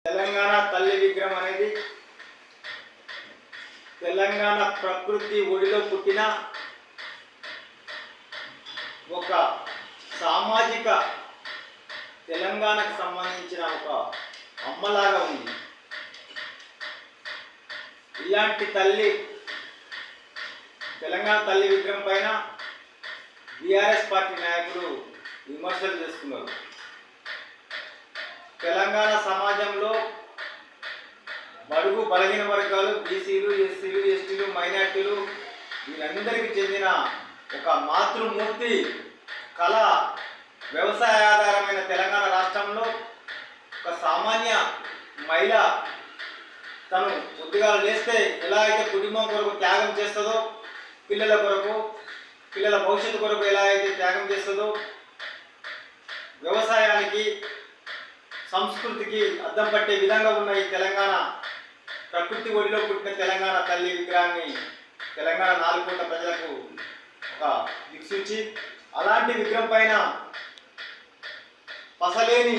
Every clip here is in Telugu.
తెలంగాణ తల్లి విగ్రహం అనేది తెలంగాణ ప్రకృతి ఒడిలో పుట్టిన ఒక సామాజిక తెలంగాణకు సంబంధించిన ఒక అమ్మలాగా ఉంది. ఇలాంటి తల్లి తెలంగాణ తల్లి విగ్రహం పైన బీఆర్ఎస్ పార్టీ నాయకులు విమర్శలు చేస్తున్నారు. తెలంగాణ సమాజంలో బడుగు బలహీన వర్గాలు, బీసీలు, ఎస్సీలు, ఎస్టీలు, మైనార్టీలు వీరందరికీ చెందిన ఒక మాతృమూర్తి కళ వ్యవసాయ ఆధారమైన తెలంగాణ రాష్ట్రంలో ఒక సామాన్య మహిళ తను ఉద్యోగాలు చేస్తే ఎలా అయితే కుటుంబం కొరకు త్యాగం చేస్తుందో, పిల్లల కొరకు, పిల్లల భవిష్యత్తు కొరకు ఎలా అయితే త్యాగం చేస్తుందో, వ్యవసాయానికి సంస్కృతికి అద్దం పట్టే విధంగా ఉన్న ఈ తెలంగాణ ప్రకృతి ఒడిలో పుట్టిన తెలంగాణ తల్లి విగ్రహాన్ని తెలంగాణ 4 కోట్ల ప్రజలకు ఒక దిక్సూచి, అలాంటి విగ్రహం పైన పసలేని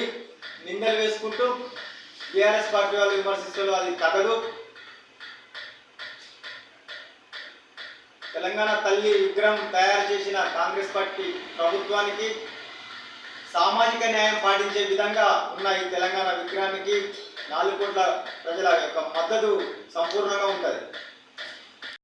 నిందలు వేసుకుంటూ బీఆర్ఎస్ పార్టీ వాళ్ళు విమర్శిస్తున్నారు. అది తగదు. తెలంగాణ తల్లి విగ్రహం తయారు చేసిన కాంగ్రెస్ పార్టీ ప్రభుత్వానికి సామాజిక న్యాయం పాటించే విధంగా ఉన్న ఈ తెలంగాణ విగ్రహానికి 4 కోట్ల ప్రజల యొక్క మద్దతు సంపూర్ణంగా ఉంటుంది.